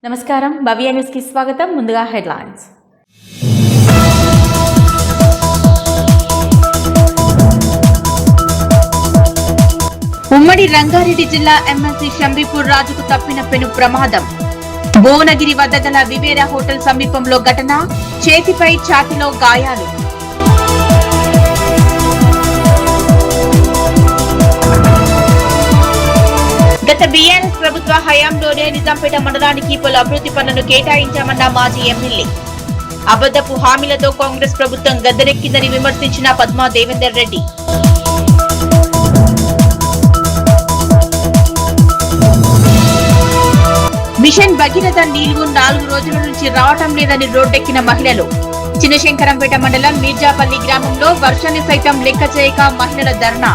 నమస్కారం భవ్య న్యూస్ కి స్వాగతం. ముందుగా హెడ్లైన్స్. ఉమ్మడి రంగారెడ్డి జిల్లా ఎమ్మెల్సీ షంబీపూర్ రాజుకు తప్పిన పెను ప్రమాదం. భువనగిరి వద్ద గల వివేరా హోటల్ సమీపంలో ఘటన, చేతిపై ఛాతీలో గాయాలు. గత బీఆర్ఎస్ ప్రభుత్వ హయాంలోనే నిజాంపేట మండలానికి పలు అభివృద్ధి పనులను కేటాయించామన్న మాజీ ఎమ్మెల్యే. అబద్ధపు హామీలతో కాంగ్రెస్ ప్రభుత్వం గద్దెనెక్కిందని విమర్శించిన పద్మా దేవేందర్ రెడ్డి. మిషన్ భగీరథ నీళ్లు 4 రోజుల నుంచి రావటం లేదని రోడ్డెక్కిన మహిళలు. చిన్నశంకరంపేట మండలం మీర్జాపల్లి గ్రామంలో వర్షాన్ని సైతం లెక్క చేయక మహిళల ధర్నా.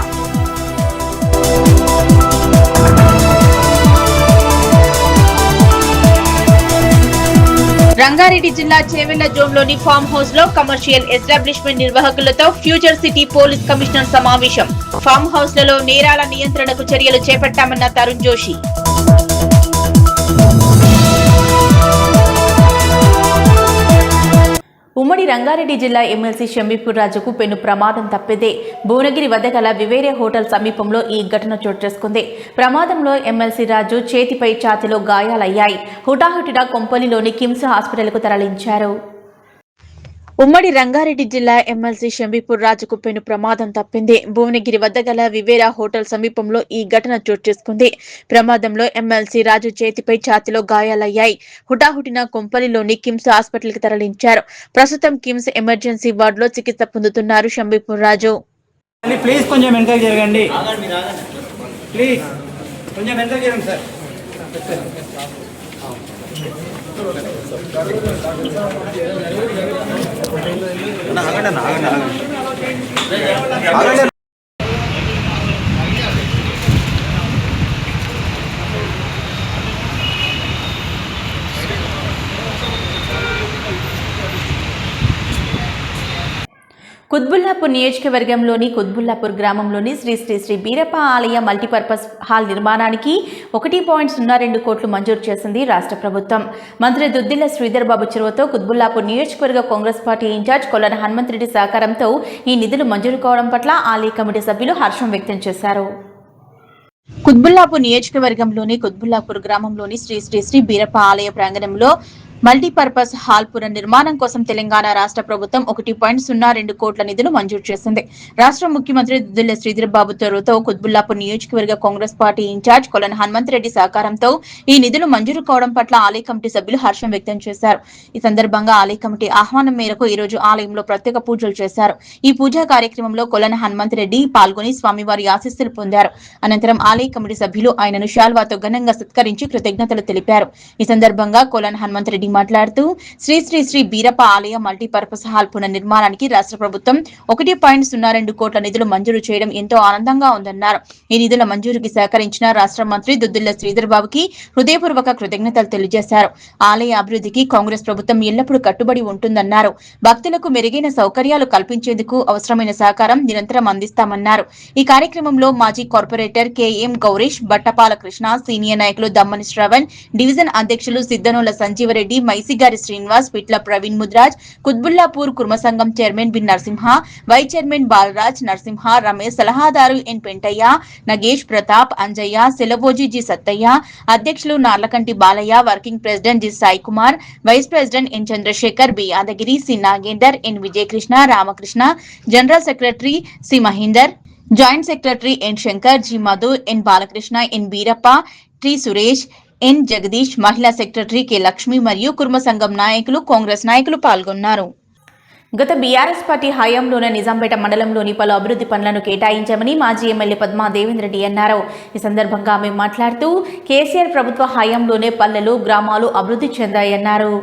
రంగారెడ్డి జిల్లా చేవెళ్ల జోన్లోని ఫామ్ హౌస్ లో కమర్షియల్ ఎస్టాబ్లిష్మెంట్ నిర్వాహకులతో ఫ్యూచర్ సిటీ పోలీస్ కమిషనర్ సమావేశం. ఫామ్ హౌస్ లలో నేరాల నియంత్రణకు చర్యలు చేపట్టామన్న తరుణ్ జోషి. ఉమ్మడి రంగారెడ్డి జిల్లా ఎమ్మెల్సీ షంబీపూర్ రాజుకు పెను ప్రమాదం తప్పిదే. భువనగిరి వద్ద గల వివేరే హోటల్ సమీపంలో ఈ ఘటన చోటు చేసుకుంది. ప్రమాదంలో ఎమ్మెల్సీ రాజు చేతిపై ఛాతీలో గాయాలయ్యాయి. హుటాహుటిన కొంపల్లిలోని కిమ్స్ హాస్పిటల్కు తరలించారు. ఉమ్మడి రంగారెడ్డి జిల్లా ఎమ్మెల్సీ షంబీపూర్ రాజుకు పెను ప్రమాదం తప్పింది. భువనగిరి వద్ద గల వివేరా హోటల్ సమీపంలో ఈ ఘటన చోటు చేసుకుంది. ప్రమాదంలో ఎమ్మెల్సీ రాజు చేతిపై ఛాతీలో గాయాలయ్యాయి. హుటాహుటిన కొంపల్లిలోని కిమ్స్ హాస్పిటల్ కి తరలించారు. ప్రస్తుతం కిమ్స్ ఎమర్జెన్సీ వార్డులో చికిత్స పొందుతున్నారు షంబీపూర్ రాజు. ప్లీజ్ కొంచెం వెనకకి జరగండి. ప్లీజ్ కొంచెం వెనకకి జరగండి సార్. కుత్బుల్లాపూర్ నియోజకవర్గంలోని కుత్బుల్లాపూర్ గ్రామంలోని శ్రీ శ్రీ శ్రీ బీరప్ప ఆలయ మల్టీపర్పస్ హాల్ నిర్మాణానికి 1.02 కోట్లు మంజూరు చేసింది రాష్ట్ర ప్రభుత్వం. మంత్రి దుద్దిళ్ల శ్రీధర్ బాబు చొరవతో కుత్బుల్లాపూర్ నియోజకవర్గ కాంగ్రెస్ పార్టీ ఇన్ఛార్జ్ కొల్లన హనుమంతరెడ్డి సహకారంతో ఈ నిధులు మంజూరు కావడం పట్ల ఆలయ కమిటీ సభ్యులు హర్షం వ్యక్తం చేశారు. కుత్బుల్లాపూర్ నియోజకవర్గంలోని కుత్బుల్లాపూర్ గ్రామంలోని శ్రీ శ్రీ శ్రీ బీరప్ప ఆలయ ప్రాంగణంలో మల్టీపర్పస్ హాల్ పునర్నిర్మాణం కోసం తెలంగాణ రాష్ట్ర ప్రభుత్వం 1.02 కోట్ల నిధులు మంజూరు చేసింది. రాష్ట్ర ముఖ్యమంత్రి దుద్దిళ్ల శ్రీధర్ బాబు చొరవతో కుత్బుల్లాపూర్ నియోజకవర్గ కాంగ్రెస్ పార్టీ ఇన్ఛార్జ్ కొల్లన హనుమంతరెడ్డి సహకారంతో ఈ నిధులు మంజూరు కావడం పట్ల ఆలయ కమిటీ సభ్యులు హర్షం వ్యక్తం చేశారు. ఈ సందర్భంగా ఆలయ కమిటీ ఆహ్వానం మేరకు ఈ రోజు ఆలయంలో ప్రత్యేక పూజలు చేశారు. ఈ పూజా కార్యక్రమంలో కొల్లన హనుమంతరెడ్డి పాల్గొని స్వామివారి ఆశీస్సులు పొందారు. అనంతరం ఆలయ కమిటీ సభ్యులు ఆయనను శాల్వాతో ఘనంగా సత్కరించి కృతజ్ఞతలు తెలిపారు. ఈ సందర్భంగా కొల్లన హనుమంతరెడ్డి మాట్లాడుతూ శ్రీ శ్రీ శ్రీ బీరప్ప ఆలయ మల్టీపర్పస్ హాల్ పునర్నిర్మాణానికి రాష్ట్ర ప్రభుత్వం 1.02 కోట్ల నిధులు మంజూరు చేయడం ఎంతో ఆనందంగా ఉందన్నారు. ఈ నిధుల మంజూరుకి సహకరించిన రాష్ట్ర మంత్రి దుద్దిళ్ల శ్రీధర్ బాబుకి హృదయపూర్వక కృతజ్ఞతలు తెలియజేశారు. ఆలయ అభివృద్ధికి కాంగ్రెస్ ప్రభుత్వం ఎల్లప్పుడూ కట్టుబడి ఉంటుందన్నారు. భక్తులకు మెరుగైన సౌకర్యాలు కల్పించేందుకు అవసరమైన సహకారం నిరంతరం అందిస్తామన్నారు. ఈ కార్యక్రమంలో మాజీ corporator KM Gourish, Battapala Krishna, senior నాయకులు దమ్మని శ్రవణ్, డివిజన్ అధ్యక్షులు సిద్దనోల సంజీవరెడ్డి, మైసిగారి శ్రీనివాస్, పిట్ల ప్రవీణ్ ముద్రాజ్, కుత్బుల్లాపూర్ కుర్మ సంఘం చైర్మన్ బిన్ నరసింహ, వైస్ చైర్మన్ బాలరాజ్, నరసింహ, రమేష్, సలహాదారు ఎన్ పెంటయ్య, నగేష్, ప్రతాప్, అంజయ్య, సెలవోజీ జి సత్తయ్య, అధ్యక్షులు Narlakanti Balaiah, working president G Sai Kumar, vice president N Chandrashekar, B Yadagiri, C Nagender, N Vijayakrishna, Ramakrishna, general secretary C Mahender, joint secretary N Shankar, G Madhu, N Balakrishna, N Beerappa, T Suresh, N Jagadish, మహిళా సెక్రటరీ కె లక్ష్మి మరియు కుర్మ సంఘం నాయకులు, కాంగ్రెస్ నాయకులు పాల్గొన్నారు. గత బీఆర్ఎస్ పార్టీ హయాంలోనే నిజాంపేట మండలంలోని పలు అభివృద్ధి పనులను కేటాయించామని మాజీ ఎమ్మెల్యే పద్మా దేవేందర్ రెడ్డి అన్నారు. ఈ సందర్భంగా ఆమె మాట్లాడుతూ కేసీఆర్ ప్రభుత్వ హయాంలోనే పల్లెలు, గ్రామాలు అభివృద్ధి చెందాయన్నారు.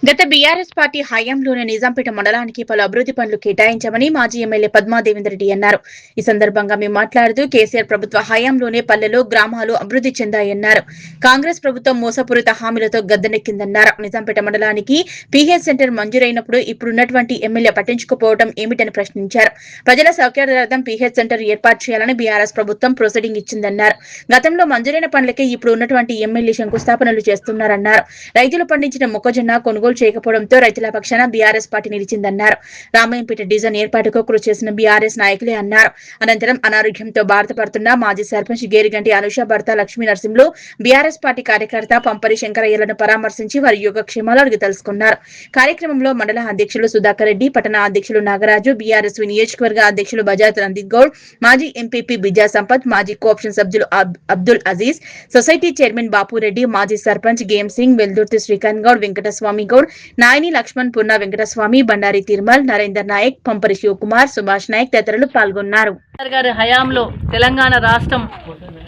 గత బీఆర్ఎస్ పార్టీ హయాంలోనే నిజాంపేట మండలానికి పలు అభివృద్ధి పనులు కేటాయించామని మాజీ ఎమ్మెల్యే పద్మా దేవేందర్ రెడ్డి అన్నారు. ఈ సందర్భంగా మేము మాట్లాడుతూ కేసీఆర్ ప్రభుత్వ హయాంలోనే పల్లెలు గ్రామాలు అభివృద్ధి చెందాయన్నారు. కాంగ్రెస్ ప్రభుత్వం మోసపూరిత హామీలతో గద్దెనెక్కిందన్నారు. నిజాంపేట మండలానికి పీహెచ్ సెంటర్ మంజూరైనప్పుడు ఇప్పుడున్నటువంటి ఎమ్మెల్యే పట్టించుకోపోవడం ఏమిటని ప్రశ్నించారు. ప్రజల సౌకర్యార్థం పీహెచ్ సెంటర్ ఏర్పాటు చేయాలని బీఆర్ఎస్ ప్రభుత్వం ప్రొసీడింగ్ ఇచ్చిందన్నారు. గతంలో మంజూరైన పనులకే ఇప్పుడు ఉన్నటువంటి ఎమ్మెల్యే శంకుస్థాపనలు చేస్తున్నారన్నారు. రైతులు పండించిన మొక్కజొన్న కొనుగోలు చేయకపోవడంతో రైతుల పక్షాన బీఆర్ఎస్ పార్టీ నిలిచిందన్నారు. రామాయంపేట డివిజన్ ఏర్పాటుకు కృషి చేసిన బీఆర్ఎస్ నాయకులే అన్నారు. అనంతరం అనారోగ్యంతో బాధపడుతున్న మాజీ సర్పంచ్ గేరిగంటి అనుష భర్త లక్ష్మీ నరసింహులు బీఆర్ఎస్ పార్టీ కార్యకర్త పంపరి శంకరయ్యలను పరామర్శించి వారి యోగక్షేమాలు అడిగి తెలుసుకున్నారు. కార్యక్రమంలో మండల అధ్యక్షులు సుధాకర్ రెడ్డి, పట్టణ అధ్యక్షులు నాగరాజు, బీఆర్ఎస్ నియోజకవర్గ అధ్యక్షులు బజాజ్ రంజిత్ గౌడ్, మాజీ ఎంపీపీ బిజా సంపత్, మాజీ కోఆప్షన్ సభ్యులు అబ్దుల్ అజీజ్, సొసైటీ చైర్మన్ బాపురెడ్డి, మాజీ సర్పంచ్ గేమ్ సింగ్, వెల్దుర్తి శ్రీకాంత్ గౌడ్, వెంకటస్వామి గౌడ్, నాయని లక్ష్మణ్, పున్న వెంకటస్వామి, బండారి తిరుమల్, నరేందర్ నాయక్, పంపరి శివకుమార్, సుభాష్ నాయక్ తదితరులు పాల్గొన్నారు. గారి హయాంలో తెలంగాణ రాష్ట్రం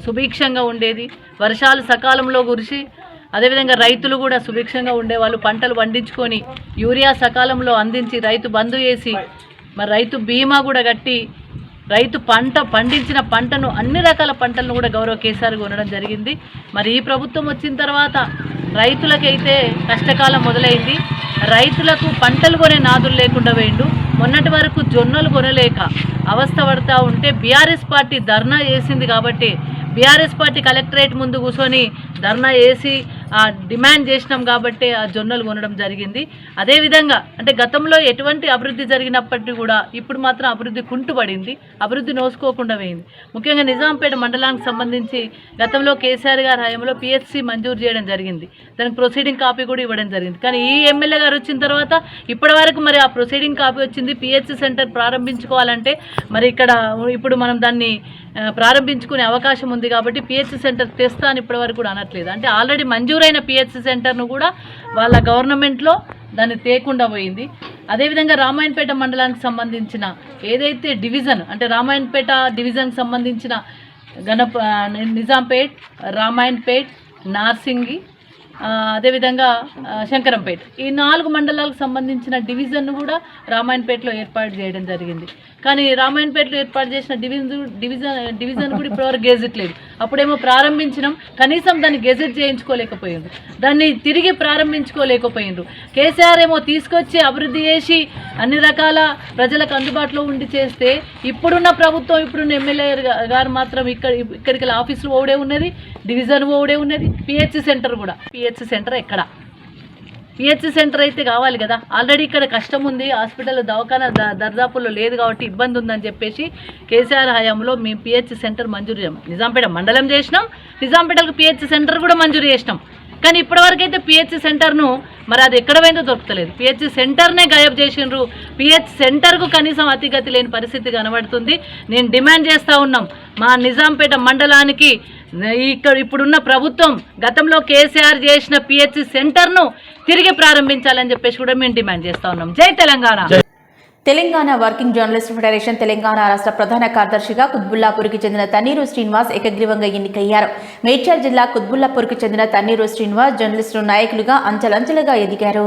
సుభిక్షంగా ఉండేది. వర్షాలు సకాలంలో కురిసి అదేవిధంగా రైతులు కూడా సుభిక్షంగా ఉండేవాళ్ళు. పంటలు పండించుకొని యూరియా సకాలంలో అందించి రైతు బంధు చేసి మరి రైతు బీమా కూడా కట్టి రైతు పండించిన పంటను అన్ని రకాల పంటలను కూడా గౌరవ కేసీఆర్ కొనడం జరిగింది. మరి ఈ ప్రభుత్వం వచ్చిన తర్వాత రైతులకైతే కష్టకాలం మొదలైంది. రైతులకు పంటలు కొనే నాదులు లేకుండా పోయిండు. మొన్నటి వరకు జొన్నలు కొనలేక అవస్థ పడతా ఉంటే బీఆర్ఎస్ పార్టీ ధర్నా చేసింది కాబట్టి బీఆర్ఎస్ పార్టీ కలెక్టరేట్ ముందు కూర్చొని ధర్నా చేసి డిమాండ్ చేసినాం కాబట్టి ఆ జొన్నలు కొనడం జరిగింది. అదేవిధంగా అంటే గతంలో ఎటువంటి అభివృద్ధి జరిగినప్పటికీ కూడా ఇప్పుడు మాత్రం అభివృద్ధి కుంటుపడింది, అభివృద్ధి నోసుకోకుండా పోయింది. ముఖ్యంగా నిజాంపేట మండలానికి సంబంధించి గతంలో కేసీఆర్ గారి హయాంలో పిహెచ్సి మంజూరు చేయడం జరిగింది. దానికి ప్రొసీడింగ్ కాపీ కూడా ఇవ్వడం జరిగింది. కానీ ఈ ఎమ్మెల్యే గారు వచ్చిన తర్వాత ఇప్పటి వరకు మరి ఆ ప్రొసీడింగ్ కాపీ వచ్చింది. పిహెచ్సి సెంటర్ ప్రారంభించుకోవాలంటే మరి ఇక్కడ ఇప్పుడు మనం దాన్ని ప్రారంభించుకునే అవకాశం ఉంది కాబట్టి పిహెచ్సి సెంటర్ తెస్తా అని ఇప్పటి వరకు కూడా అనట్లేదు. అంటే ఆల్రెడీ మంజూరైన పిహెచ్సి సెంటర్ను కూడా వాళ్ళ గవర్నమెంట్లో దాన్ని తేకుండా పోయింది. అదేవిధంగా రామాయణపేట మండలానికి సంబంధించిన ఏదైతే డివిజన్ అంటే రామాయణపేట డివిజన్కి సంబంధించిన నిజాంపేట్, రామాయణపేట్, నార్సింగి, అదేవిధంగా శంకరంపేట ఈ 4 మండలాలకు సంబంధించిన డివిజన్ను కూడా రామాయణపేటలో ఏర్పాటు చేయడం జరిగింది. కానీ రామాయణపేటలో ఏర్పాటు చేసిన డివిజన్ కూడా ఇప్పటివరకు గెజెట్ లేదు. అప్పుడేమో ప్రారంభించినాం, కనీసం దాన్ని గెజెట్ చేయించుకోలేకపోయిండ్రు, దాన్ని తిరిగి ప్రారంభించుకోలేకపోయిండ్రు. కేసీఆర్ ఏమో తీసుకొచ్చి అభివృద్ధి చేసి అన్ని రకాల ప్రజలకు అందుబాటులో ఉండి చేస్తే ఇప్పుడున్న ప్రభుత్వం ఇప్పుడున్న ఎమ్మెల్యే గారు మాత్రం ఇక్కడికి ఆఫీసులు ఓడే ఉన్నది, డివిజన్ ఓడే ఉన్నది, పిహెచ్సి సెంటర్ కూడా. పిహెచ్సి సెంటర్ ఎక్కడ? పిహెచ్సి సెంటర్ అయితే కావాలి కదా. ఆల్రెడీ ఇక్కడ కష్టం ఉంది, హాస్పిటల్ దవాఖానా దర్దాపుల్లో లేదు కాబట్టి ఇబ్బంది ఉందని చెప్పేసి కేసీఆర్ హయాంలో మేము పిహెచ్సి సెంటర్ మంజూరు చేసాం. నిజాంపేట మండలం చేసినాం, నిజాంపేటకు పిహెచ్సి సెంటర్ కూడా మంజూరు చేసినాం. కానీ ఇప్పటివరకు అయితే పిహెచ్సి సెంటర్ను మరి అది ఎక్కడ పోయిందో దొరుకుతలేదు. పిహెచ్సి సెంటర్నే గాయబ్ చేసిండ్రు. పిహెచ్ సెంటర్కు కనీసం అతిగతి లేని పరిస్థితి కనబడుతుంది. నేను డిమాండ్ చేస్తూ ఉన్నాం, మా నిజాంపేట మండలానికి ఇక్కడ ఇప్పుడున్న ప్రభుత్వం గతంలో కేసీఆర్ చేసిన పిహెచ్సి సెంటర్ను తిరిగి ప్రారంభించాలని చెప్పేసి కూడా మేము డిమాండ్ చేస్తూ ఉన్నాం. జై Telangana. Telangana working journalist federation Telangana రాష్ట్ర ప్రధాన కార్యదర్శిగా కుత్బుల్లాపూర్కి చెందిన తన్నీరు శ్రీనివాస్ ఏకగ్రీవంగా ఎన్నికయ్యారు. మేడ్చల్ జిల్లా కుత్బుల్లాపూర్కి చెందిన తన్నీరు శ్రీనివాస్ జర్నలిస్టు నాయకులుగా అంచెలంచెలుగా ఎదిగారు.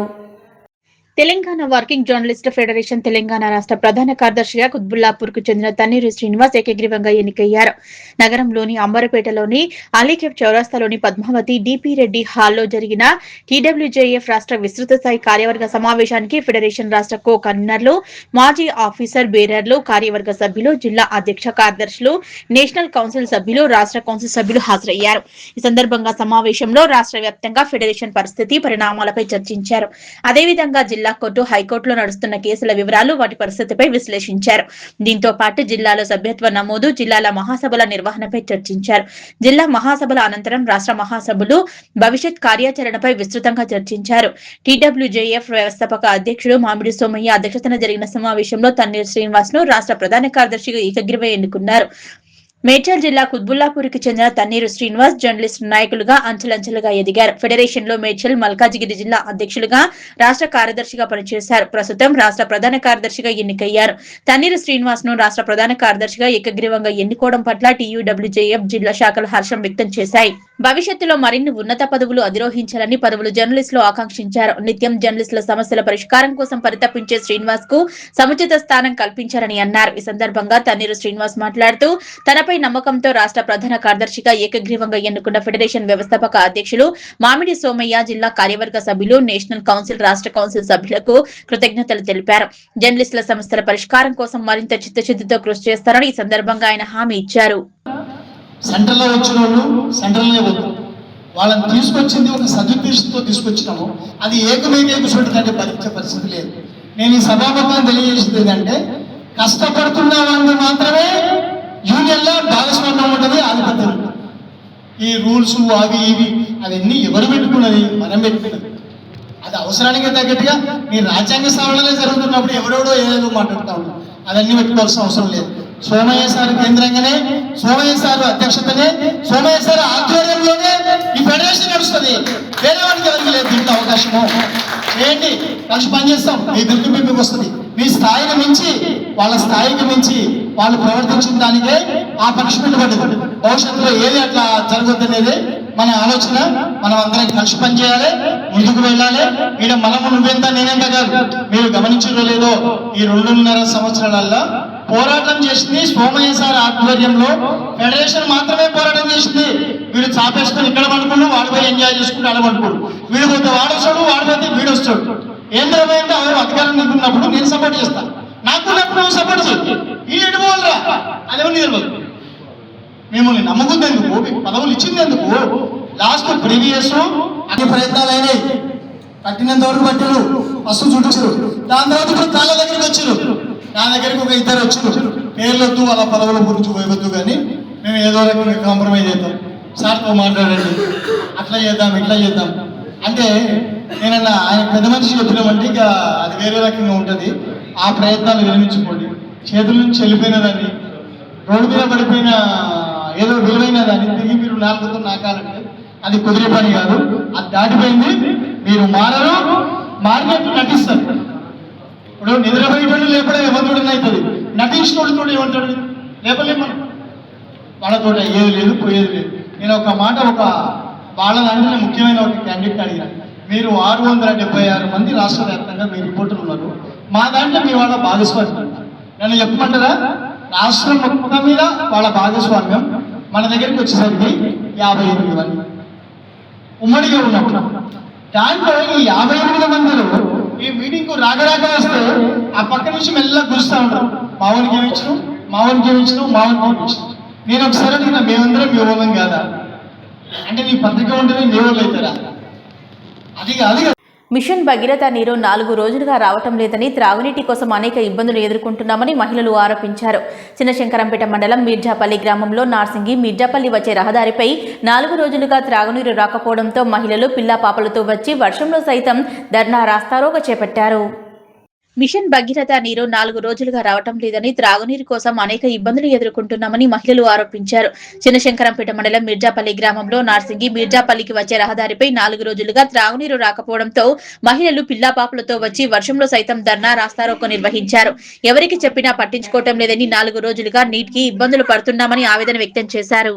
Telangana working journalist federation Telangana రాష్ట్ర ప్రధాన కార్యదర్శిగా కుత్బుల్లాపూర్ కు చెందిన తన్నీరు శ్రీనివాస్ ఏకగ్రీవంగా ఎన్నికయ్యారు. నగరంలోని అంబరపేటలోని అలీకెఫ్ చౌరస్తాలోని పద్మావతి డిపి రెడ్డి హాల్లో జరిగిన టీడబ్ల్యూజేఎఫ్ రాష్ట్ర విస్తృత స్థాయి కార్యవర్గ సమావేశానికి ఫెడరేషన్ రాష్ట్ర కో కన్వీనర్లు, మాజీ ఆఫీసర్ బేరర్లు, కార్యవర్గ సభ్యులు, జిల్లా అధ్యక్ష కార్యదర్శులు, నేషనల్ కౌన్సిల్ సభ్యులు, రాష్ట్ర కౌన్సిల్ సభ్యులు హాజరయ్యారు. ఈ సందర్భంగా సమావేశంలో రాష్ట్ర వ్యాప్తంగా ఫెడరేషన్ పరిస్థితి, పరిణామాలపై చర్చించారు. అదేవిధంగా జిల్లా కోర్టు, హైకోర్టులో నడుస్తున్న కేసుల వివరాలు, వాటి పరిస్థితిపై విశ్లేషించారు. దీంతో పాటు జిల్లాలో సభ్యత్వ నమోదు, జిల్లాల మహాసభల నిర్వహణపై చర్చించారు. జిల్లా మహాసభల అనంతరం రాష్ట్ర మహాసభలు భవిష్యత్ కార్యాచరణపై విస్తృతంగా చర్చించారు. టీడబ్ల్యూజేఎఫ్ వ్యవస్థాపక అధ్యక్షుడు మామిడి సోమయ్య అధ్యక్షతన జరిగిన సమావేశంలో తన్నీర్ శ్రీనివాస్ ను రాష్ట్ర ప్రధాన కార్యదర్శిగా ఏకగ్రీవంగా ఎన్నుకున్నారు. మేడ్చల్ జిల్లా కుత్బుల్లాపూర్కి చెందిన తన్నీరు శ్రీనివాస్ జర్నలిస్ట్ నాయకులుగా అంచెలంచెలుగా ఎదిగారు. ఫెడరేషన్ లో మేడ్చల్ మల్కాజిగిరి జిల్లా అధ్యక్షులుగా, రాష్ట్ర కార్యదర్శిగా పనిచేశారు. ప్రస్తుతం రాష్ట్ర ప్రధాన కార్యదర్శిగా ఎన్నికయ్యారు. తన్నీరు శ్రీనివాస్ ను రాష్ట్ర ప్రధాన కార్యదర్శిగా ఏకగ్రీవంగా ఎన్నుకోవడం పట్ల TUWJF జిల్లా శాఖలు హర్షం వ్యక్తం చేశాయి. భవిష్యత్తులో మరిన్ని ఉన్నత పదవులు అధిరోహించాలని పలువురు జర్నలిస్టులు ఆకాంక్షించారు. నిత్యం జర్నలిస్టుల సమస్యల పరిష్కారం కోసం పరితపించే శ్రీనివాస్ కు సముచిత స్థానం కల్పించారని అన్నారు. ఈ సందర్భంగా తన్నీరు శ్రీనివాస్ మాట్లాడుతూ తనపై నమ్మకంతో రాష్ట్ర ప్రధాన కార్యదర్శిగా ఏకగ్రీవంగా ఎన్నుకున్న ఫెడరేషన్ వ్యవస్థాపక అధ్యక్షులు మామిడి సోమయ్య, జిల్లా కార్యవర్గ సభ్యులు, నేషనల్ కౌన్సిల్, రాష్ట్ర కౌన్సిల్ సభ్యులకు కృతజ్ఞతలు తెలిపారు. జర్నలిస్టుల సమస్యల పరిష్కారం కోసం మరింత చిత్తశుద్ధితో కృషి చేస్తారని ఈ సందర్భంగా ఆయన హామీ ఇచ్చారు. సెంట్రల్లో వచ్చిన వాళ్ళు సెంట్రల్నే పోతారు. వాళ్ళని తీసుకొచ్చింది ఒక సదుద్దేశంతో తీసుకొచ్చినాము. అది ఏకమైక కంటే భరించే పరిస్థితి లేదు. నేను ఈ సభాముఖంగా తెలియజేసింది ఏంటంటే, కష్టపడుతున్న వాళ్ళని మాత్రమే యూనియన్లో భాగస్వామ్యం ఉంటుంది, ఆధిపత్యం. ఈ రూల్స్ అవి ఇవి అవన్నీ ఎవరు పెట్టుకున్నది? మనం పెట్టుకున్నది. అది అవసరానికి తగ్గట్టుగా మీ రాజ్యాంగ సవరణలే జరుగుతున్నప్పుడు ఎవరెవడో ఏదో మాట్లాడుతూ ఉంటాం. అవన్నీ పెట్టుకోవాల్సిన అవసరం లేదు. సోమయ్య సార్ కేంద్రంగానే, సోమయ్య సార్ అధ్యక్షతనే, సోమయ్య సార్ ఆధ్వర్యంలోనే ఈ ఫెడరేషన్ నడుస్తుంది. వేరే వాడికి ఎవరికి లేదు దీంట్లో అవకాశము. చేయండి, కలిసి పనిచేస్తాం. మీ గుర్తింపు వస్తుంది. మీ స్థాయిని మించి, వాళ్ళ స్థాయికి మించి వాళ్ళు ప్రవర్తించిన దానికే ఆ పనిష్మెంట్ పడుతుంది. భవిష్యత్తులో ఏది అట్లా జరగొద్దనేది మన ఆలోచన. మనం అందరం కలిసి పనిచేయాలి, ముందుకు వెళ్ళాలి. ఈడ మనము నువ్వెంత నేనెంత కాదు. మీరు గమనించడం లేదో, ఈ 2.5 సంవత్సరాలలో పోరాటం చేసింది సోమయ్య సార్ ఆధ్వర్యంలో. ఫెడరేషన్ మాత్రమే పోరాటం చేసింది. వీడు చాపేసుకొని ఇక్కడ పడుకున్నాడు, వాడు పోయి ఎంజాయ్ చేసుకుంటూ ఆడ పడుకోడు. వీడు పోతే వాడు వస్తాడు, వాడు పోతే వీడు వస్తాడు. ఏం ద్రవ్యంటే అధికారం నీకున్నప్పుడు నేను సపోర్ట్ చేస్తాను, నాకున్నప్పుడు నువ్వు సపోర్ట్ చేయి. ఈ ఎడుకోవాలరా అదేమో తెలియదు. మిమ్మల్ని నమ్ముకుందేందుకు, మీకు పదవులు ఇచ్చిందేందుకు. లాస్ట్ ప్రీవియస్ అన్ని ప్రయత్నాలు అయినాయి. పట్టినంత వరకు పట్టారు, ఫస్ట్ చుట్టారు. దాని తర్వాత ఇప్పుడు కాళ్ళ దగ్గరికి వచ్చారు. నా దగ్గరికి ఒక 2 వచ్చారు. పేర్లొద్దు, వాళ్ళ పదవుల గురించి పోయవద్దు, కానీ మేము ఏదో రకంగా కాంప్రమైజ్ చేద్దాం. సార్తో మాట్లాడండి, అట్లా చేద్దాం, ఇట్లా చేద్దాం అంటే నేనన్నా ఆయన పెద్ద మనిషి చెప్పినామంటే ఇక అది వేరే రకంగా ఉంటుంది. ఆ ప్రయత్నాలు విరమించుకోండి. చేతుల నుంచి వెళ్ళిపోయిన దాన్ని, రోడ్డు మీద పడిపోయిన ఏదో విలువైన దాన్ని తిరిగి మీరు 4తో నాకాలంటే అది కుదిరే పని కాదు. అది దాటిపోయింది. మీరు మారరు, మారినట్టు నటిస్తారు. ఇప్పుడు నిద్రపోయేటోళ్ళు లేపడం ఎవరితోడని అవుతుంది. నటించినోడితో ఏమంటాడు? లేపలేమని. వాళ్ళతో అయ్యేది లేదు, పోయేది లేదు. నేను ఒక మాట, ఒక వాళ్ళ దాంట్లో ముఖ్యమైన ఒక క్యాండిడేట్ అడిగాను. మీరు 676 మంది రాష్ట్ర వ్యాప్తంగా మీ రిపోర్టర్లు ఉన్నారు. మా దాంట్లో మీ వాళ్ళ భాగస్వామ్యం నన్ను చెప్పమంటారా? రాష్ట్రం మొత్తం మీద వాళ్ళ భాగస్వామ్యం మన దగ్గరికి వచ్చేసరికి 58 మంది ఉమ్మడిగా ఉన్నప్పుడు. దాంట్లో ఈ 58 మందిలో ఈ మీటింగ్కు రాగరాక వస్తే ఆ పక్క నుంచి మెల్లగా గురుస్తూ ఉంటారు. మావోనికి ఏమిచ్చినావు, మావోనికి ఏమిచ్చినావు, మావోనికి ఏమిచ్చినావు. నేను ఒకసారి అడిగిన, మేమందరం మీ వాళ్ళం కాదా అంటే, నీ పత్రిక ఉంటేనే మీ వాళ్ళు అవుతారా? అది కాదు. మిషన్ భగీరథ నీరు 4 రోజులుగా రావటం లేదని, త్రాగునీటి కోసం అనేక ఇబ్బందులు ఎదుర్కొంటున్నామని మహిళలు ఆరోపించారు. చిన్నశంకరంపేట మండలం మీర్జాపల్లి గ్రామంలో నార్సింగి మీర్జాపల్లి వచ్చే రహదారిపై 4 రోజులుగా త్రాగునీరు రాకపోవడంతో మహిళలు పిల్లా పాపలతో వచ్చి వర్షంలో సైతం ధర్నా రాస్తారోకో చేపట్టారు. మిషన్ భగీరథ నీరు 4 రోజులుగా రావటం లేదని, త్రాగునీరు కోసం అనేక ఇబ్బందులు ఎదుర్కొంటున్నామని మహిళలు ఆరోపించారు. చిన్నశంకరంపేట మండలం మీర్జాపల్లి గ్రామంలో నార్సింగి మీర్జాపల్లికి వచ్చే రహదారిపై 4 రోజులుగా త్రాగునీరు రాకపోవడంతో మహిళలు పిల్లాపాపులతో వచ్చి వర్షంలో సైతం ధర్నా రాస్తారోకో నిర్వహించారు. ఎవరికి చెప్పినా పట్టించుకోవటం లేదని, 4 రోజులుగా నీటికి ఇబ్బందులు పడుతున్నామని ఆవేదన వ్యక్తం చేశారు.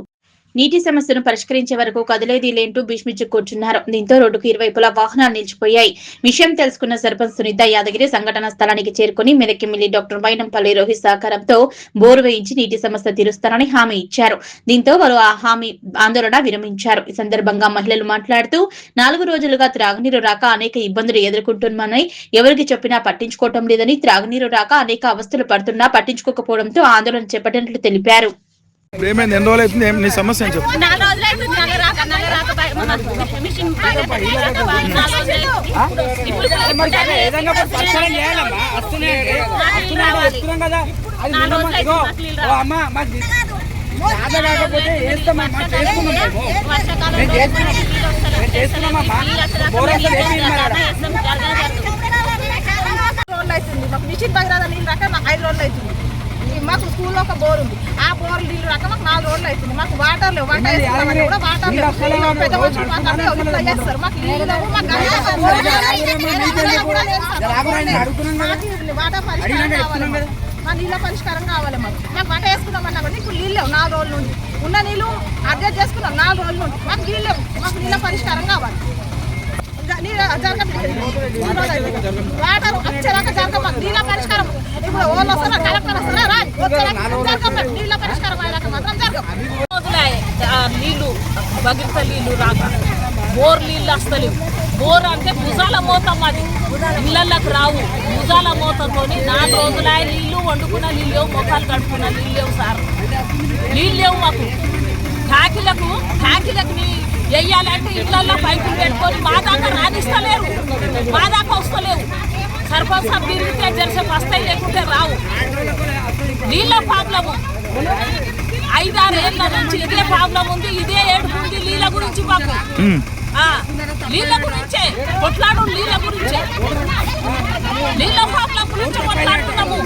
నీటి సమస్యను పరిష్కరించే వరకు కదిలేది లేంటూ భీష్మించి కూర్చున్నారు. దీంతో రోడ్డుకు ఇరువైపులా వాహనాలు నిలిచిపోయాయి. విషయం తెలుసుకున్న సర్పంచ్ సునీత యాదగిరి సంఘటన స్థలానికి చేరుకుని మెదక్ ఎమ్మెల్యే డాక్టర్ వైనంపల్లి రోహిత్ సహకారంతో బోరు వేయించి నీటి సమస్య తీరుస్తారని హామీ ఇచ్చారు. దీంతో వారు ఆ హామీ ఆందోళన విరమించారు. ఈ సందర్భంగా మహిళలు మాట్లాడుతూ 4 రోజులుగా త్రాగునీరు రాక అనేక ఇబ్బందులు ఎదుర్కొంటున్నామని, ఎవరికి చెప్పినా పట్టించుకోవటం లేదని, త్రాగునీరు రాక అనేక అవస్థలు పడుతున్నా పట్టించుకోకపోవడంతో ఆందోళన చేపట్టినట్లు తెలిపారు. ఏమైంది? ఎన్ని రోజులు అవుతుంది? నీ సమస్య అని చెప్పు. మిషన్ భగీరథ నీళ్ళు రాక మాకు 5 రోజులు అవుతుంది. మాకు స్కూల్లో ఒక బోర్ ఉంది. ఆ బోర్ నీళ్ళు రాక మాకు 4 కూడా వాటర్ పెద్ద మనుషులు మాట్లాడితే ఇట్లా చేస్తారు. మాకు నీళ్ళు లేవు, మాకు వాటర్ పరిష్కారం కావాలి, మా నీళ్ళ పరిష్కారం కావాలి. మాకు వంట వేసుకున్నామన్నా కూడా ఇప్పుడు నీళ్ళు లేవు 4 రోజుల నుండి. ఉన్న నీళ్ళు అడ్జస్ట్ చేసుకున్నాం 4 రోజుల నుండి. మాకు నీళ్ళు లేవు, మాకు నీళ్ళ పరిష్కారం కావాలి. వాటర్ వచ్చేదాకా జరగ నీళ్ళ పరిష్కారం. ఇప్పుడు వాళ్ళు వస్తారా, కలెక్టర్ వస్తారా, జరగ నీళ్ళ పరిష్కారం అయ్యాక మాత్రం జరగదు. నీళ్లు భగీరథ నీళ్లు రాక బోర్ నీళ్ళు వస్తలేవు. బోర్ అంటే భుజాల మోత, మాది ఇళ్ళకి రావు. భుజాల మోతతో 4 రోజులు నీళ్ళు వండుకున్న నీళ్ళు లేవు, మొక్కలు కడుక్కున్న నీళ్ళు లేవు సార్. నీళ్ళు లేవు మాకు. ట్యాంకులకు వెయ్యాలంటే ఇళ్లలో పైపులు పెట్టుకొని మా దాకా రానిస్తలేరు, మా దాకా వస్తలేవు. సర్పంచ్ సాబ్ తిరిగితే జరసేపు వస్తాయి, లేకుంటే రావు. నీళ్ళ ప్రాబ్లము 5-6 ఏళ్ళ నుంచి ఇదే ప్రాబ్లం ఉంది, ఇదే ఏడుపు ఉంది నీళ్ళ గురించి మాకు. నీళ్ళ గురించే కొట్లాడు, నీళ్ళ గురించే, నీళ్ళ ప్రాబ్లం గురించి కొట్లాడుతున్నాము.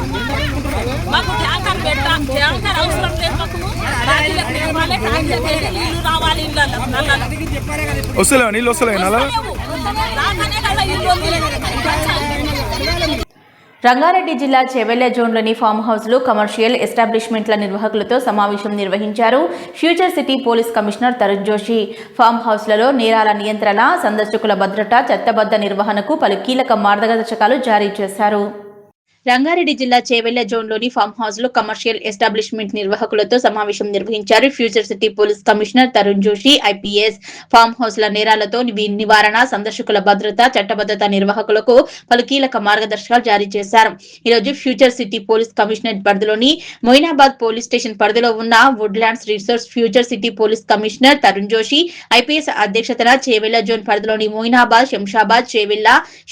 మాకు ట్యాంకర్ పెట్టాం, ట్యాంకర్ అవసరం లేదు. మాకు నీళ్ళు రావాలి ఇళ్ళల్లో. వస్తలేవు నీళ్ళు, వస్తలేవు రాగానే కదా ఇల్లు రంగారెడ్డి జిల్లా చేవెళ్ల జోన్లోని ఫామ్ హౌస్లు, కమర్షియల్ ఎస్టాబ్లిష్మెంట్ల నిర్వాహకులతో సమావేశం నిర్వహించారు future city police commissioner Tarun Joshi. Farm హౌస్లలో నేరాల నియంత్రణ, సందర్శకుల భద్రత, చట్టబద్ధ నిర్వహణకు పలు కీలక మార్గదర్శకాలు జారీ చేశారు. రంగారెడ్డి జిల్లా చేవెళ్ల జోన్లోని ఫామ్ హౌస్లు, కమర్షియల్ ఎస్టాబ్లిష్మెంట్ నిర్వాహకులతో సమావేశం నిర్వహించారు future city police commissioner Tarun Joshi IPS. Farm హౌస్ల నేరాలతో నివారణ, సందర్శకుల భద్రత, చట్టబద్ధత నిర్వాహకులకు పలు కీలక మార్గదర్శకాలు జారీ చేశారు. ఈ రోజు ఫ్యూచర్ సిటీ పోలీస్ కమిషనరేట్ పరిధిలోని మొయినాబాద్ పోలీస్ స్టేషన్ పరిధిలో ఉన్న Woodlands resorts future city police commissioner Tarun Joshi IPS అధ్యక్షతన చేవెళ్ల జోన్ పరిధిలోని మొయినాబాద్, శంషాబాద్, చేవెళ్ల,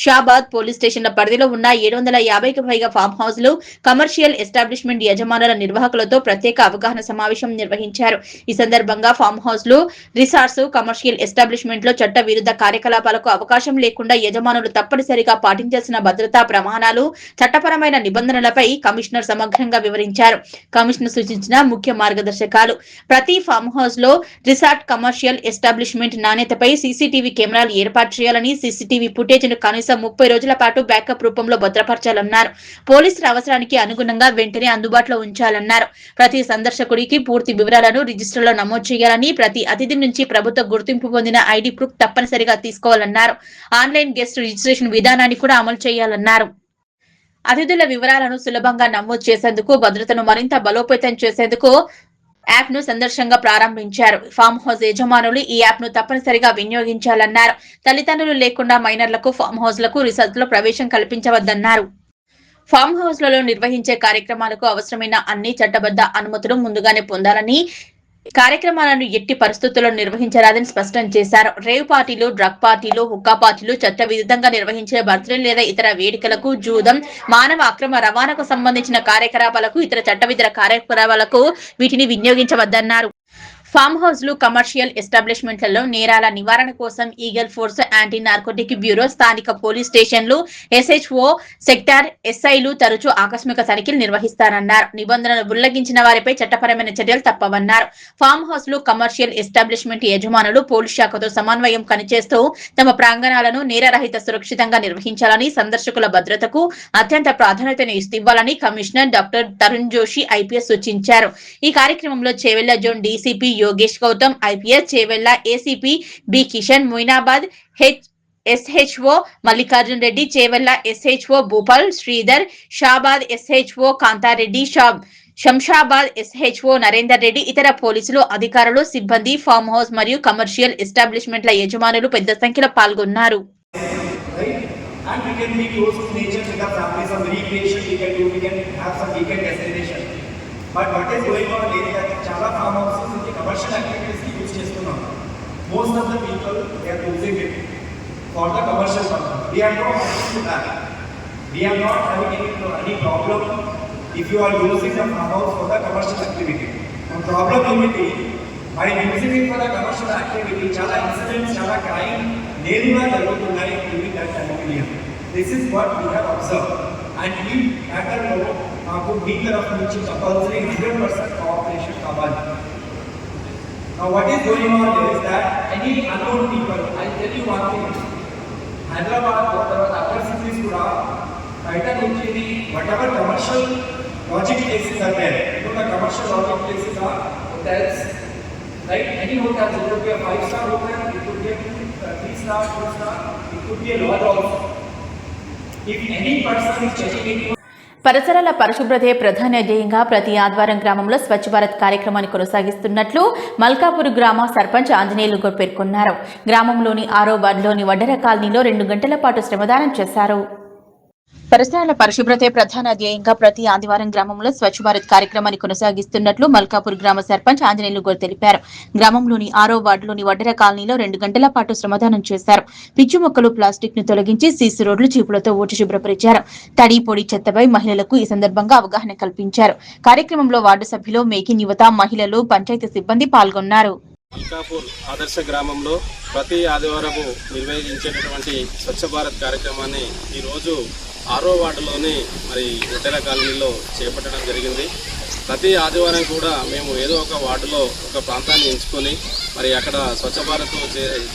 షాబాద్ పోలీస్ స్టేషన్ల పరిధిలో ఉన్న 750కి పైగా ఫామ్ హౌస్లు, కమర్షియల్ ఎస్టాబ్లిష్మెంట్ యజమానుల నిర్వాహకులతో ప్రత్యేక అవగాహన సమావేశం నిర్వహించారు. ఈ సందర్భంగా ఫామ్ హౌస్లు, రిసార్ట్స్, కమర్షియల్ ఎస్టాబ్లిష్మెంట్ లో చట్ట విరుద్ధ కార్యకలాపాలకు అవకాశం లేకుండా యజమానులు తప్పనిసరిగా పాటించాల్సిన భద్రతా ప్రమాణాలు, చట్టపరమైన నిబంధనలపై కమిషనర్ సమగ్రంగా వివరించారు. కమిషనర్ సూచించిన ముఖ్య మార్గదర్శకాలు: ప్రతి ఫామ్ హౌస్ లో, రిసార్ట్, కమర్షియల్ ఎస్టాబ్లిష్మెంట్ నాణ్యతపై సీసీటీవీ కెమెరాలు ఏర్పాటు చేయాలని, సీసీటీవీ ఫుటేజ్ ను కనీసం 30 రోజుల పాటు బ్యాకప్ రూపంలో భద్రపరచాలన్నారు. పోలీసుల అవసరానికి అనుగుణంగా వెంటనే అందుబాటులో ఉంచాలన్నారు. ప్రతి సందర్శకుడికి పూర్తి వివరాలను రిజిస్టర్లో నమోదు చేయాలని, ప్రతి అతిథి నుంచి ప్రభుత్వ గుర్తింపు పొందిన ఐడి ప్రూఫ్ తప్పనిసరిగా తీసుకోవాలన్నారు. ఆన్లైన్ గెస్ట్ రిజిస్ట్రేషన్ విధానాన్ని కూడా అమలు చేయాలన్నారు. అతిథుల వివరాలను సులభంగా నమోదు చేసేందుకు, భద్రతను మరింత బలోపేతం చేసేందుకు యాప్ ను సందర్శనంగా ప్రారంభించారు. ఫామ్ హౌస్ యజమానులు ఈ యాప్ ను తప్పనిసరిగా వినియోగించాలన్నారు. తల్లిదండ్రులు లేకుండా మైనర్లకు ఫామ్ హౌస్లకు, రిసార్ట్ లో ప్రవేశం కల్పించవద్దన్నారు. ఫామ్ హౌస్లలో నిర్వహించే కార్యక్రమాలకు అవసరమైన అన్ని చట్టబద్ధ అనుమతులు ముందుగానే పొందాలని, కార్యక్రమాలను ఎట్టి పరిస్థితుల్లో నిర్వహించరాదని స్పష్టం చేశారు. రేవ్ పార్టీలు, డ్రగ్ పార్టీలు, హుక్కా పార్టీలు, చట్ట విరుద్ధంగా నిర్వహించే బర్త్డే లేదా ఇతర వేడుకలకు, జూదం, మానవ అక్రమ రవాణాకు సంబంధించిన కార్యకలాపాలకు, ఇతర చట్టవిధ కార్యకలాపాలకు వీటిని వినియోగించవద్దన్నారు. ఫామ్ హౌస్లు, కమర్షియల్ ఎస్టాబ్లిష్మెంట్లలో నేరాల నివారణ కోసం eagle force, anti narcotic bureau, స్థానిక పోలీస్ స్టేషన్లు, ఎస్హెచ్ఓ, సెక్టార్ ఎస్ఐలు తరచూ ఆకస్మిక తనిఖీలు నిర్వహిస్తారన్నారు. నిబంధనలు ఉల్లంఘించిన వారిపై చట్టపరమైన చర్యలు తప్పవన్నారు. ఫామ్ హౌస్లు, కమర్షియల్ ఎస్టాబ్లిష్మెంట్ యజమానులు పోలీస్ శాఖతో సమన్వయం పనిచేస్తూ తమ ప్రాంగణాలను నేరరహిత సురక్షితంగా నిర్వహించాలని, సందర్శకుల భద్రతకు అత్యంత ప్రాధాన్యతను ఇవ్వాలని commissioner doctor Tarun Joshi IPS సూచించారు. ఈ కార్యక్రమంలో Chevella zone DCP Yogesh Gautam IPS, Chevella ACP B Kishan, Moinabad SHO Mallikarjun Reddy, Chevella SHO Bhupal Sridhar, Shabad SHO Kantha Reddy, Shamshabad SHO Narender Reddy, ఇతర పోలీసులు, అధికారులు, సిబ్బంది, ఫామ్ హౌస్ మరియు కమర్షియల్ ఎస్టాబ్లిష్మెంట్ల యజమానులు పెద్ద సంఖ్యలో పాల్గొన్నారు. But what is going on is that chala farm houses in the commercial activities ki use chestunnam. Most of the people they are using it for the commercial purpose. We are not opposed to that. We are not having any problem if you are using the farm house for the commercial activity. The problem is by using it for the commercial activity, chala incidents, chala crime, nearly jarugutunnai during that time of year. This is what we have observed, and we matter know. आपको भी तरफ नीचे compulsory 100% cooperation काవాలి. Now what is going on is that any unknown people, I tell you one thing, Hyderabad, other cities kuda, Titan Uchini, whatever commercial lodging places are there, you know the commercial lodging places are hotels, right? Any hotel, it could be a 5-star hotel, it could be a 3-star, 4-star, it could be a lodge also. If any person is checking into పరిసరాల పరిశుభ్రతే ప్రధాన ధ్యేయంగా ప్రతి ఆదివారం గ్రామంలో స్వచ్ఛ భారత్ కార్యక్రమాన్ని కొనసాగిస్తున్నట్లు మల్కాపూర్ గ్రామ సర్పంచ్ ఆంజనేయులు పేర్కొన్నారు. గ్రామంలోని 6వ వార్డులోని వడ్డెర కాలనీలో 2 గంటల పాటు శ్రమదానం చేశారు. పరిసరాల పరిశుభ్రతే ప్రధాన ధ్యేయంగా ప్రతి ఆదివారం గ్రామంలో స్వచ్ఛ భారత్ కార్యక్రమాన్ని కొనసాగిస్తున్నట్లు మల్కాపూర్ గ్రామ సర్పంచ్ ఆంజనేయులు తెలిపారు. గ్రామంలోని 6వ వార్డులోని వడ్డెర కాలనీలో 2 గంటల పాటు శ్రమదానం చేశారు. పిచ్చి మొక్కలు, ప్లాస్టిక్ ను తొలగించి సీసీ రోడ్లు చీపులతో ఊడ్చి శుభ్రపరిచారు. తడి పొడి చెత్తపై మహిళలకు ఈ సందర్భంగా అవగాహన కల్పించారు. కార్యక్రమంలో వార్డు సభ్యులు, మేకిన్ యువత, మహిళలు, పంచాయతీ సిబ్బంది పాల్గొన్నారు. మల్కాపూర్ ఆదర్శ గ్రామంలో ప్రతి ఆదివారము నిర్వహించేటటువంటి స్వచ్ఛ భారత్ కార్యక్రమాన్ని ఈరోజు 6వ వార్డులోని మరి వడ్డెర కాలనీలో చేపట్టడం జరిగింది. ప్రతి ఆదివారం కూడా మేము ఏదో ఒక వార్డులో ఒక ప్రాంతాన్ని ఎంచుకొని మరి అక్కడ స్వచ్ఛ భారత్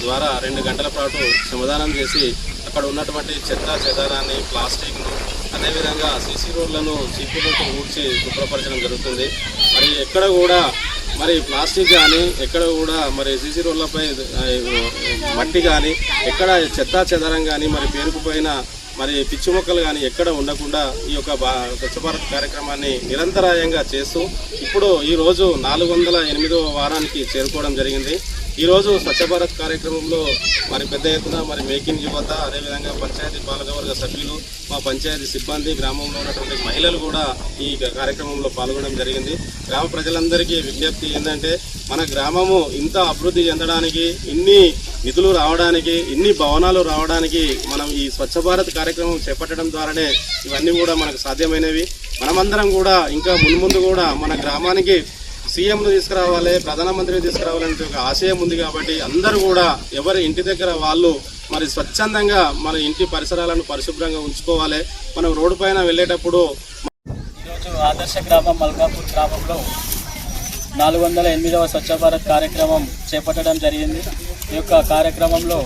ద్వారా 2 గంటల పాటు శ్రమదానం చేసి అక్కడ ఉన్నటువంటి చెత్త చెదారాన్ని, ప్లాస్టిక్ను, అదేవిధంగా సీసీ రోడ్లను చీపులతో ఊడ్చి శుభ్రపరచడం జరుగుతుంది. మరి ఎక్కడ కూడా మరి ప్లాస్టిక్ కానీ, ఎక్కడ కూడా మరి సీసీ రోడ్లపై మట్టి కానీ, ఎక్కడ చెత్త చెదారం కానీ, మరి పేరుకుపోయిన మరి పిచ్చి మొక్కలు కానీ ఎక్కడ ఉండకుండా ఈ యొక్క స్వచ్ఛ భారత్ కార్యక్రమాన్ని నిరంతరాయంగా చేస్తూ ఇప్పుడు ఈరోజు 408వ వారానికి చేరుకోవడం జరిగింది. ఈరోజు స్వచ్ఛ భారత్ కార్యక్రమంలో మరి పెద్ద ఎత్తున మరి మేకిన్ యువత, అదేవిధంగా పంచాయతీ పాలకవర్గ సభ్యులు, మా పంచాయతీ సిబ్బంది, గ్రామంలో ఉన్నటువంటి మహిళలు కూడా ఈ కార్యక్రమంలో పాల్గొనడం జరిగింది. గ్రామ ప్రజలందరికీ విజ్ఞప్తి ఏంటంటే మన గ్రామము ఇంత అభివృద్ధి చెందడానికి, ఇన్ని నిధులు రావడానికి, ఇన్ని భవనాలు రావడానికి మనం ఈ స్వచ్ఛ భారత్ కార్యక్రమం చేపట్టడం ద్వారానే ఇవన్నీ కూడా మనకు సాధ్యమైనవి. మనమందరం కూడా ఇంకా మున్ముందు కూడా మన గ్రామానికి సీఎంను తీసుకురావాలి, ప్రధానమంత్రిని తీసుకురావాలంటే ఒక ఆశయం ఉంది. కాబట్టి అందరూ కూడా ఎవరి ఇంటి దగ్గర వాళ్ళు మరి స్వచ్ఛందంగా మన ఇంటి పరిసరాలను పరిశుభ్రంగా ఉంచుకోవాలి. మనం రోడ్డు పైన వెళ్ళేటప్పుడు ఈరోజు ఆదర్శ గ్రామం మల్కాపూర్ గ్రామంలో 408వ స్వచ్ఛ భారత్ కార్యక్రమం చేపట్టడం జరిగింది. ఈ యొక్క కార్యక్రమంలో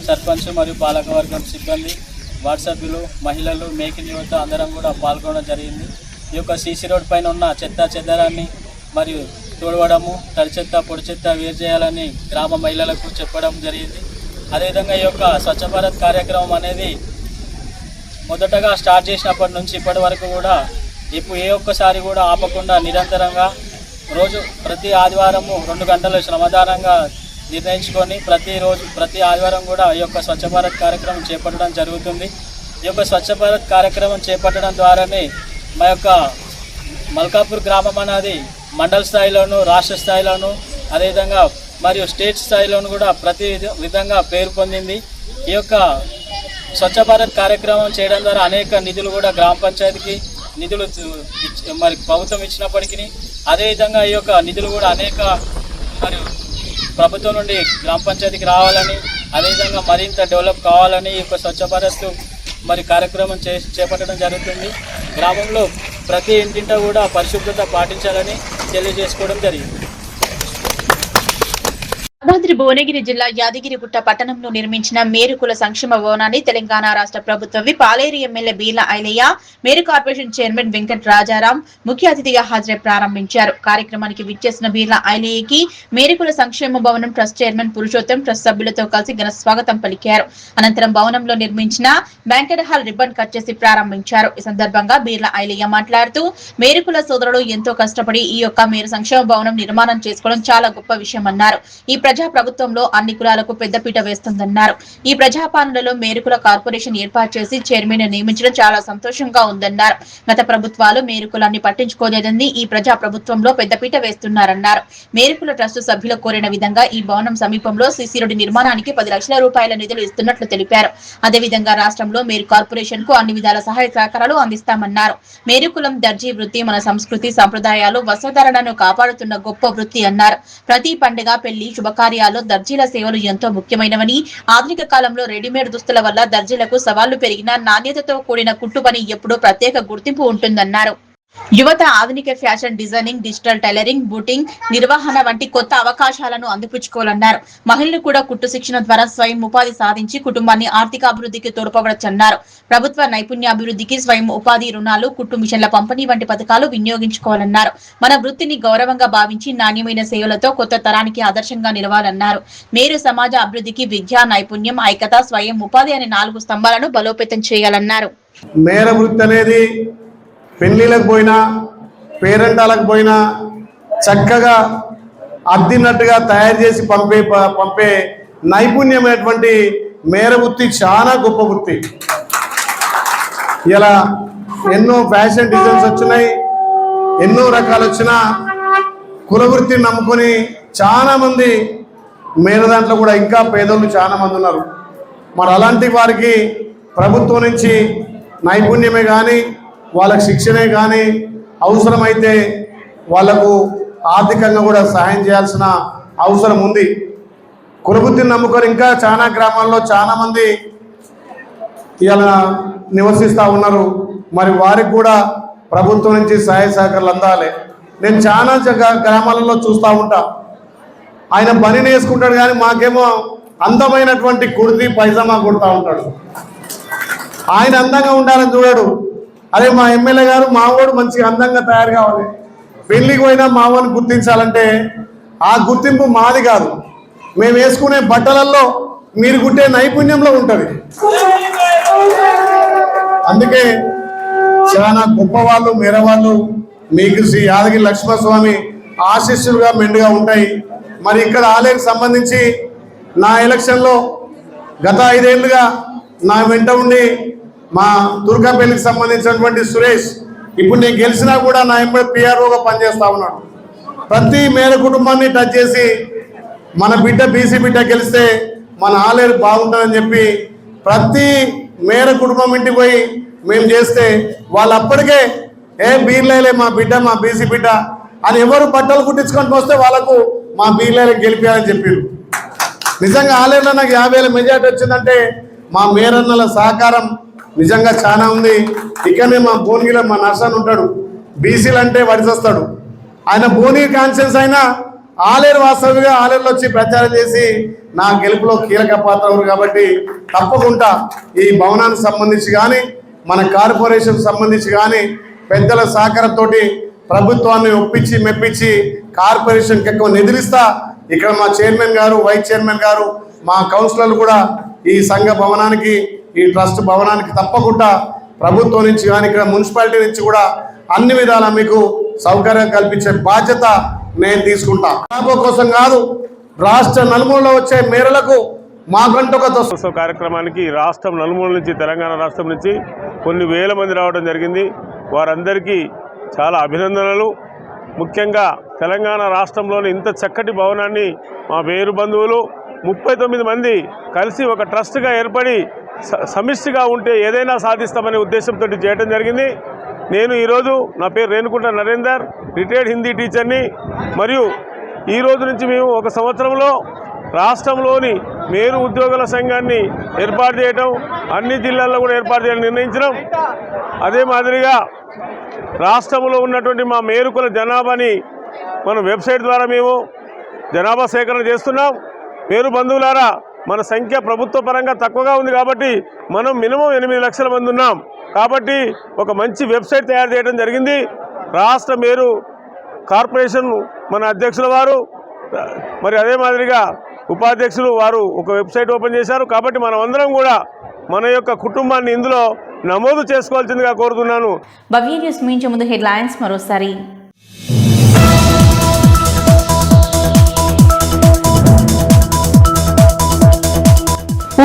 సర్పంచ్ మరియు పాలకవర్గం సిబ్బంది, వార్డు సభ్యులు, మహిళలు, మేకిన్ యువత అందరం కూడా పాల్గొనడం జరిగింది. ఈ యొక్క సీసీ రోడ్ పైన ఉన్న చెత్త చెదారాన్ని మరియు తోడవడము, తడి చెత్త, పొడి చెత్త వేరు చేయాలని గ్రామ మహిళలకు చెప్పడం జరిగింది. అదేవిధంగా ఈ యొక్క స్వచ్ఛ భారత్ కార్యక్రమం అనేది మొదటగా స్టార్ట్ చేసినప్పటి నుంచి ఇప్పటి వరకు కూడా ఇప్పుడు ఏ ఒక్కసారి కూడా ఆపకుండా నిరంతరంగా రోజు ప్రతి ఆదివారము 2 గంటల శ్రమదానంగా నిర్ణయించుకొని ప్రతి ఆదివారం కూడా ఈ యొక్క స్వచ్ఛ భారత్ కార్యక్రమం చేపట్టడం జరుగుతుంది. ఈ యొక్క స్వచ్ఛ భారత్ కార్యక్రమం చేపట్టడం ద్వారానే మా యొక్క మల్కాపూర్ గ్రామం అనేది మండల స్థాయిలోను, రాష్ట్ర స్థాయిలోను, అదేవిధంగా మరియు స్టేట్ స్థాయిలోను కూడా ప్రతి విధంగా పేరు పొందింది. ఈ యొక్క స్వచ్ఛ భారత్ కార్యక్రమం చేయడం ద్వారా అనేక నిధులు కూడా గ్రామ పంచాయతీకి నిధులు మరి ప్రభుత్వం ఇచ్చినప్పటికీ, అదేవిధంగా ఈ యొక్క నిధులు కూడా అనేక మరి ప్రభుత్వం నుండి గ్రామ పంచాయతీకి రావాలని, అదేవిధంగా మరింత డెవలప్ కావాలని ఈ యొక్క స్వచ్ఛ భారత్ మరి కార్యక్రమం చేపట్టడం జరుగుతుంది. గ్రామంలో ప్రతి ఇంటింట కూడా పరిశుభ్రత పాటించాలని తెలియజేసుకోవడం జరిగింది. యాదాద్రి భువనగిరి జిల్లా యాదగిరిగుట్ట పట్టణంలో నిర్మించిన మేరుకుల సంక్షేమ భవనాన్ని తెలంగాణ రాష్ట్ర ప్రభుత్వం పాలేరు ఎమ్మెల్యే బీర్ల ఐలయ్య, మేరు కార్పొరేషన్ చైర్మన్ వెంకట రాజారాం ముఖ్య అతిథిగా హాజరై ప్రారంభించారు. కార్యక్రమానికి విచ్చేసిన బీర్ల ఐలయ్యకి మేరుకుల సంక్షేమ భవనం ట్రస్ట్ చైర్మన్ పురుషోత్తం, ట్రస్ట్ సభ్యులతో కలిసి ఘన స్వాగతం పలికారు. అనంతరం భవనంలో నిర్మించిన బ్యాంకెట్ హాల్ రిబ్బన్ కట్ చేసి ప్రారంభించారు. ఈ సందర్భంగా బీర్ల ఐలయ్య మాట్లాడుతూ మేరుకుల సోదరులు ఎంతో కష్టపడి ఈ యొక్క మేరు సంక్షేమ భవనం నిర్మాణం చేసుకోవడం చాలా గొప్ప విషయమన్నారు. ఈ ప్రజా ప్రభుత్వంలో అన్ని కులాలకు పెద్దపీట వేస్తుందన్నారు. ఈ ప్రజాపాలనలో మేరుకుల కార్పొరేషన్ ఏర్పాటు చేసి చైర్మన్ నియమించడం చాలా సంతోషంగా ఉందన్నారు. గత ప్రభుత్వాలు మేరుకులాన్ని పట్టించుకోలేదని ఈ ప్రజా ప్రభుత్వంలో పెద్దపీట వేస్తున్నారన్నారు. మేరుకుల ట్రస్ట్ సభ్యులు కోరిన విధంగా ఈ భవనం సమీపంలో సీసీ రోడ్డు నిర్మాణానికి 10 లక్షల రూపాయల నిధులు ఇస్తున్నట్లు తెలిపారు. అదేవిధంగా రాష్ట్రంలో మేరు కార్పొరేషన్ కు అన్ని విధాల సహాయ సహకారాలు అందిస్తామన్నారు. మేరుకులం దర్జీ వృత్తి మన సంస్కృతి, సంప్రదాయాలు, వస్త్రధారణను కాపాడుతున్న గొప్ప వృత్తి అన్నారు. ప్రతి పండుగ, పెళ్లి, శుభకార్యాల్లో దర్జీల సేవలు ఎంతో ముఖ్యమైనవని, ఆధునిక కాలంలో రెడీమేడ్ దుస్తుల వల్ల దర్జీలకు సవాళ్లు పెరిగిన నాణ్యతతో కూడిన కుట్టు పని ఎప్పుడూ ప్రత్యేక గుర్తింపు ఉంటుందన్నారు. యువత ఆధునిక fashion designing, digital tailoring, booting నిర్వహణ వంటి కొత్త అవకాశాలను అందిపుచ్చుకోవాలన్నారు. మహిళలు కూడా కుట్టు శిక్షణ ద్వారా స్వయం ఉపాధి సాధించి కుటుంబాన్ని ఆర్థిక అభివృద్ధికి తోడ్పడవచ్చన్నారు. ప్రభుత్వ నైపుణ్యాభివృద్ధికి స్వయం ఉపాధి రుణాలు, కుట్టు మిషన్ల పంపిణీ వంటి పథకాలు వినియోగించుకోవాలన్నారు. మన వృత్తిని గౌరవంగా భావించి నాణ్యమైన సేవలతో కొత్త తరానికి ఆదర్శంగా నిలవాలన్నారు. మేరు సమాజ అభివృద్ధికి విద్య, నైపుణ్యం, ఐక్యత, స్వయం ఉపాధి అనే 4 స్తంభాలను బలోపేతం చేయాలన్నారు. మేర వృత్తి అనేది పెళ్లిలకు పోయినా పేరెంటాలకు పోయినా చక్కగా అద్దినట్టుగా తయారు చేసి పంపే నైపుణ్యమైనటువంటి మేర వృత్తి చాలా గొప్ప వృత్తి. ఇలా ఎన్నో ఫ్యాషన్ డిజైన్స్ వచ్చినాయి, ఎన్నో రకాలు వచ్చినా కుల వృత్తిని నమ్ముకొని చాలా మంది మేర దాంట్లో కూడా ఇంకా పేదోళ్ళు చాలా మంది ఉన్నారు. మరి అలాంటి వారికి ప్రభుత్వం నుంచి నైపుణ్యమే కానీ వాళ్ళకి శిక్షణే కానీ అవసరమైతే వాళ్లకు ఆర్థికంగా కూడా సహాయం చేయాల్సిన అవసరం ఉంది. కులవృత్తిని నమ్ముకొని ఇంకా చాలా గ్రామాల్లో చాలా మంది ఇలా నివసిస్తూ ఉన్నారు. మరి వారికి కూడా ప్రభుత్వం నుంచి సహాయ సహకారాలు అందాలి. నేను చాలా గ్రామాలలో చూస్తూ ఉంటా, ఆయన పనిని వేసుకుంటాడు కానీ మాకేమో అందమైనటువంటి కుర్తీ పైజామా కుడతా ఉంటాడు. ఆయన అందంగా ఉండాలని చూడాడు. అదే మా ఎమ్మెల్యే గారు మావోడు మంచిగా అందంగా తయారు కావాలి, పెళ్లికి పోయినా మావోని గుర్తించాలంటే ఆ గుర్తింపు మాది కాదు, మేము వేసుకునే బట్టలలో మీరు కుట్టే నైపుణ్యంలో ఉంటుంది. అందుకే చాలా గొప్పవాళ్ళు మేరవాళ్ళు మీకు శ్రీ యాదగిరి లక్ష్మణస్వామి ఆశీస్సులుగా మెండుగా ఉంటాయి. మరి ఇక్కడ ఆలయానికి సంబంధించి నా ఎలక్షన్లో గత 5 ఏళ్ళుగా నా వెంట ఉండి మా దుర్గాపల్లికి సంబంధించినటువంటి సురేష్ ఇప్పుడు నేను గెలిచినా కూడా నా ఎంబడి పిఆర్ఓగా పనిచేస్తా ఉన్నాడు. ప్రతి మేర కుటుంబాన్ని టచ్ చేసి మన బిడ్డ బీసీ బిడ్డ గెలిస్తే మన ఆలేరు బాగుంటుందని చెప్పి ప్రతి మేర కుటుంబం ఇంటికి పోయి మేము చేస్తే వాళ్ళు అప్పటికే బీర్లేలే మా బిడ్డ మా బీసీ బిడ్డ అని ఎవరు బట్టలు కుట్టించుకొని వస్తే వాళ్ళకు మా బీర్లేలకి గెలిపారని చెప్పారు. నిజంగా ఆలేరులో నాకు 50,000 మెజార్టీ వచ్చిందంటే మా మేరన్నల సహకారం నిజంగా చాలా ఉంది. ఇక్కడనే మా భువనగిరిలో మా నర్సన్ ఉంటాడు, బీసీలు అంటే వడిసొస్తాడు. ఆయన భువనగిరి కాన్షియన్స్ అయినా ఆలేరు వాస్తవిగా ఆలేరులో వచ్చి ప్రచారం చేసి నా గెలుపులో కీలక పాత్ర ఉంది. కాబట్టి తప్పకుండా ఈ భవనానికి సంబంధించి కానీ మన కార్పొరేషన్ సంబంధించి కానీ పెద్దల సహకారంతో ప్రభుత్వాన్ని ఒప్పించి మెప్పించి కార్పొరేషన్కి ఎక్కువ నిధులిస్తా. ఇక్కడ మా చైర్మన్ గారు, వైస్ చైర్మన్ గారు, మా కౌన్సిలర్లు కూడా ఈ సంఘ భవనానికి, ఈ ట్రస్ట్ భవనానికి తప్పకుండా ప్రభుత్వం నుంచి కానీ ఇక్కడ మున్సిపాలిటీ నుంచి కూడా అన్ని విధాలా మీకు సౌకర్యం కల్పించే బాధ్యత నేను తీసుకుంటా. లాభం కోసం కాదు, రాష్ట్ర నలుమూలలో వచ్చే మేరలకు మాకంటూ ఒక కార్యక్రమానికి రాష్ట్రం నలుమూల నుంచి, తెలంగాణ రాష్ట్రం నుంచి కొన్ని వేల మంది రావడం జరిగింది. వారందరికీ చాలా అభినందనలు. ముఖ్యంగా తెలంగాణ రాష్ట్రంలోని ఇంత చక్కటి భవనాన్ని మా వేరు బంధువులు 39 మంది కలిసి ఒక ట్రస్ట్గా ఏర్పడి సమిష్టిగా ఉంటే ఏదైనా సాధిస్తామనే ఉద్దేశంతో చేయడం జరిగింది. నేను ఈరోజు నా పేరు రేణుకుంట నరేందర్, రిటైర్డ్ హిందీ టీచర్ని. మరియు ఈ రోజు నుంచి మేము 1 సంవత్సరంలో రాష్ట్రంలోని మేరు ఉద్యోగుల సంఘాన్ని ఏర్పాటు చేయడం, అన్ని జిల్లాల్లో కూడా ఏర్పాటు చేయాలని నిర్ణయించడం. అదే మాదిరిగా రాష్ట్రంలో ఉన్నటువంటి మా మేరుకుల జనాభాని మన వెబ్సైట్ ద్వారా మేము జనాభా సేకరణ చేస్తున్నాం. మేరు బంధువులారా, మన సంఖ్య ప్రభుత్వ పరంగా తక్కువగా ఉంది కాబట్టి మనం మినిమం 8 లక్షల మంది ఉన్నాం. కాబట్టి ఒక మంచి వెబ్సైట్ తయారు చేయడం జరిగింది. రాష్ట్ర మేరు కార్పొరేషన్ మన అధ్యక్షుల వారు, మరి అదే మాదిరిగా ఉపాధ్యక్షులు వారు ఒక వెబ్సైట్ ఓపెన్ చేశారు. కాబట్టి మనం అందరం కూడా మన యొక్క కుటుంబాన్ని ఇందులో నమోదు చేసుకోవాల్సిందిగా కోరుతున్నాను. భవ్య న్యూస్ మించే ముందు హెడ్లైన్స్ మరోసారి.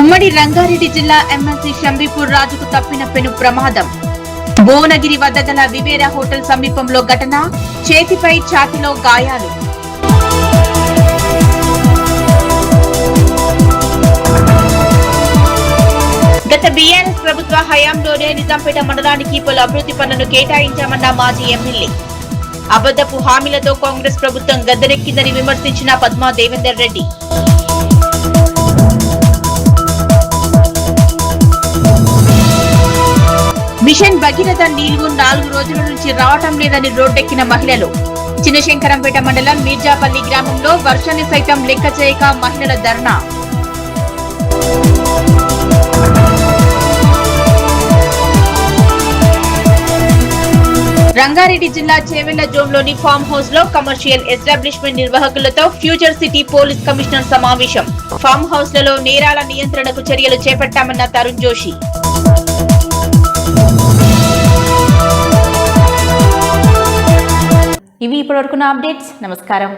ఉమ్మడి రంగారెడ్డి జిల్లా ఎమ్మెల్సీ షంబీపూర్ రాజుకు తప్పిన పెను ప్రమాదం. భువనగిరి వద్ద గల వివేరా హోటల్ సమీపంలో ఘటన, చేతిపై ఛాతీలో గాయాలు. గత బీఆర్ఎస్ ప్రభుత్వ హయాంలోనే నిజాంపేట మండలానికి పలు అభివృద్ధి పనులను కేటాయించామన్న మాజీ ఎమ్మెల్యే. అబద్ధపు హామీలతో కాంగ్రెస్ ప్రభుత్వం గద్దెనెక్కిందని విమర్శించిన పద్మా దేవేందర్ రెడ్డి. మిషన్ భగీరథ నీళ్లు 4 రోజుల నుంచి రావటం లేదని రోడ్డెక్కిన మహిళలు. చిన్నశంకరంపేట మండలం మీర్జాపల్లి గ్రామంలో వర్షాన్ని సైతం లెక్క చేయక మహిళల ధర్నా. రంగారెడ్డి జిల్లా చేవెళ్ల జోన్లోని ఫామ్ హౌస్ లో కమర్షియల్ ఎస్టాబ్లిష్మెంట్ నిర్వాహకులతో ఫ్యూచర్ సిటీ పోలీస్ కమిషనర్ సమావేశం. ఫామ్ హౌస్లలో నేరాల నియంత్రణకు చర్యలు చేపట్టామన్న తరుణ్ జోషి. ఇవి ఇప్పటివరకున్న అప్డేట్స్. నమస్కారం.